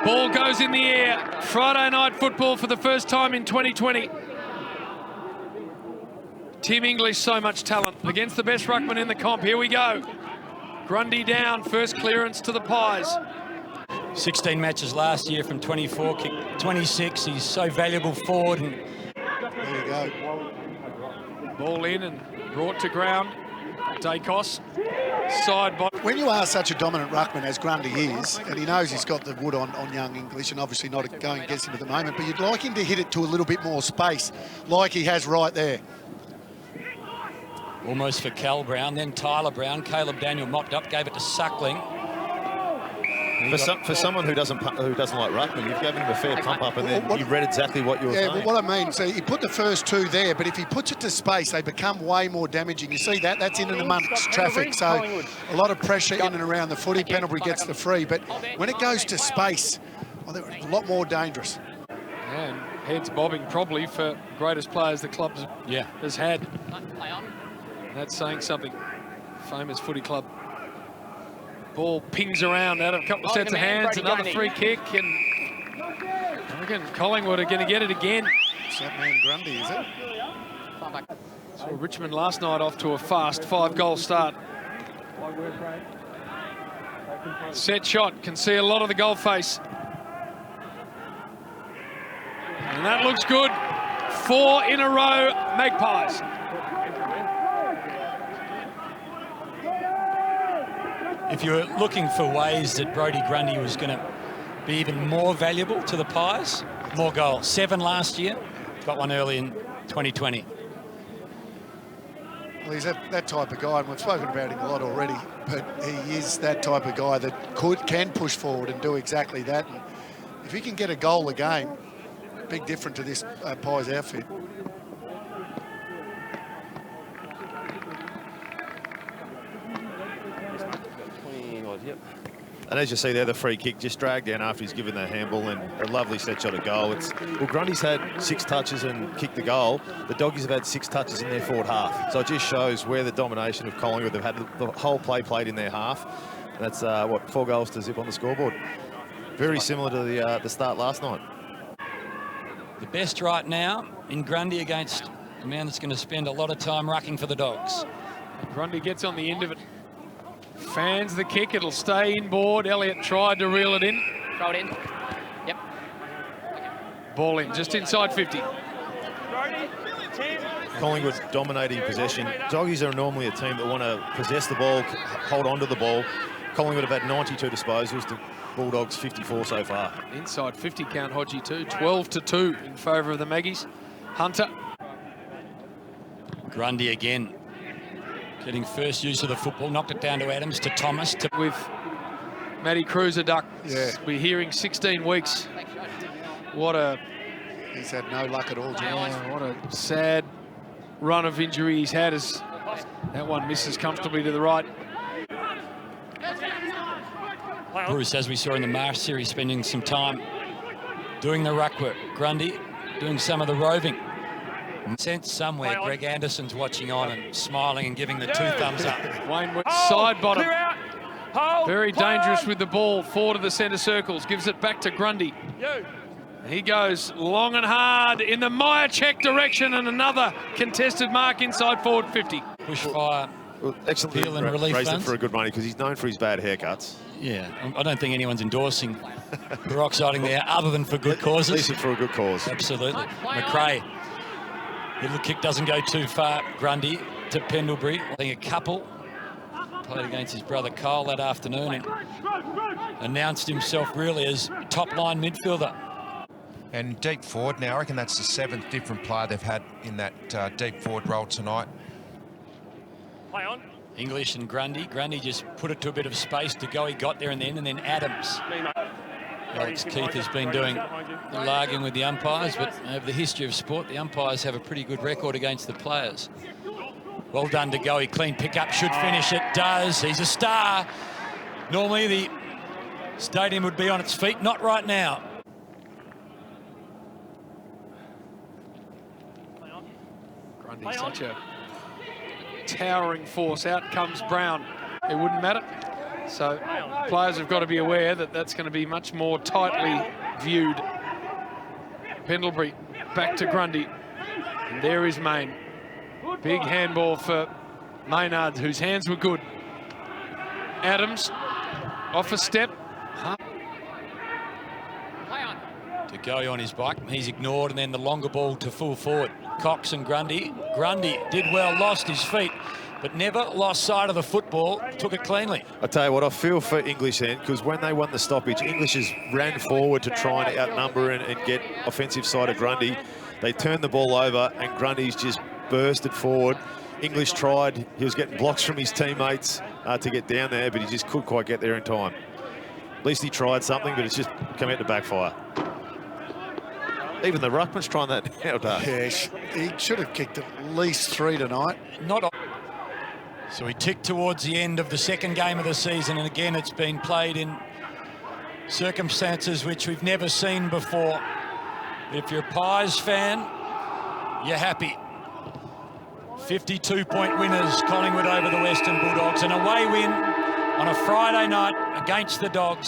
Ball goes in the air. Friday night football for the first time in 2020. Tim English, so much talent against the best ruckman in the comp. Here we go. Grundy down, first clearance to the Pies. 16 matches last year from 24, kicked 26. He's so valuable forward. And there you go. Ball in and brought to ground. Dacos, side bottom. When you are such a dominant ruckman as Grundy is, and he knows he's got the wood on young English, and obviously not going against him at the moment, but you'd like him to hit it to a little bit more space, like he has right there. Almost for Cal Brown, then Tyler Brown. Caleb Daniel mopped up, gave it to Suckling. For someone who doesn't like ruckman, you've given him a fair pump up, and then you read exactly what you were saying. Yeah, what I mean, so he put the first two there, but if he puts it to space, they become way more damaging. You see that? That's in and amongst traffic, so a lot of pressure in and around the footy. Pendlebury gets the free, but when it goes to space, they're a lot more dangerous. And heads bobbing probably for greatest players the club has had. That's saying something. Famous footy club. Ball pings around out of a couple of sets of hands. Another free kick, and again, Collingwood are going to get it again. It's that man Grundy, is it? So Richmond last night off to a fast 5-goal start. Set shot, can see a lot of the goal face. And that looks good. 4 in a row, Magpies. If you were looking for ways that Brodie Grundy was going to be even more valuable to the Pies, more goals. 7 last year, got one early in 2020. Well, he's that type of guy, and we've spoken about him a lot already, but he is that type of guy that can push forward and do exactly that. And if he can get a goal a game, big difference to this Pies outfit. And as you see there, the free kick just dragged down after he's given that handball, and a lovely set shot at goal. Well, Grundy's had 6 touches and kicked the goal. The Doggies have had 6 touches in their forward half. So it just shows where the domination of Collingwood. They've had the whole play played in their half. And that's, 4 goals to zip on the scoreboard. Very similar to the start last night. The best right now in Grundy against a man that's going to spend a lot of time rucking for the Dogs. Grundy gets on the end of it. Fans the kick, it'll stay inboard. Elliott tried to reel it in. Throw it in. Yep. Ball in, just inside 50. Collingwood dominating possession. Doggies are normally a team that want to possess the ball, hold on to the ball. Collingwood have had 92 disposals to Bulldogs 54 so far. Inside 50 count, Hodgie too. 12-2 in favour of the Maggies. Hunter. Grundy again. Getting first use of the football, knocked it down to Adams, to Thomas. With Matty Cruiser duck. Yeah. We're hearing 16 weeks. He's had no luck at all, Jim. What a sad run of injury he's had, as that one misses comfortably to the right. Bruce, as we saw in the Marsh series, spending some time doing the ruck work. Grundy doing some of the roving. Sense somewhere Greg Anderson's watching on and smiling and giving the 2 thumbs up. Wayne side bottom. Very dangerous with the ball. Forward of the centre circles. Gives it back to Grundy. He goes long and hard in the Myercheck direction, and another contested mark inside forward 50. Bushfire. Well, excellent. Appeal and relief raised it funds. for a good money because he's known for his bad haircuts. Yeah, I don't think anyone's endorsing peroxiding there other than for good causes. At least for a good cause. Absolutely. McRae. Little kick doesn't go too far. Grundy to Pendlebury. I think a couple. Played against his brother Kyle that afternoon and announced himself really as top-line midfielder. And deep forward now, I reckon that's the 7th different player they've had in that deep forward role tonight. Play on. English and Grundy. Grundy just put it to a bit of space to go. He got there in the end, and then Adams. Alex Keith has been doing the arguing with the umpires, but over the history of sport, the umpires have a pretty good record against the players. Well done to Goey. Clean pick-up, should finish it. Does. He's a star. Normally the stadium would be on its feet. Not right now. Grundy, such a towering force. Out comes Brown. It wouldn't matter. So players have got to be aware that that's going to be much more tightly viewed. Pendlebury back to Grundy. And there is Main. Big handball for Maynard, whose hands were good. Adams off a step. To go on his bike, he's ignored, and then the longer ball to full forward. Cox and Grundy. Grundy did well, lost his feet, but never lost sight of the football, took it cleanly. I tell you what, I feel for English then, because when they won the stoppage, English has ran forward to try and outnumber and get offensive side of Grundy. They turned the ball over, and Grundy's just bursted forward. English tried, he was getting blocks from his teammates to get down there, but he just couldn't quite get there in time. At least he tried something, but it's just come out to backfire. Even the ruckman's trying that now, Doug. Yeah, he should have kicked at least 3 tonight. So he ticked towards the end of the second game of the season, and again it's been played in circumstances which we've never seen before. But if you're a Pies fan, you're happy. 52-point winners, Collingwood over the Western Bulldogs. An away win on a Friday night against the Dogs.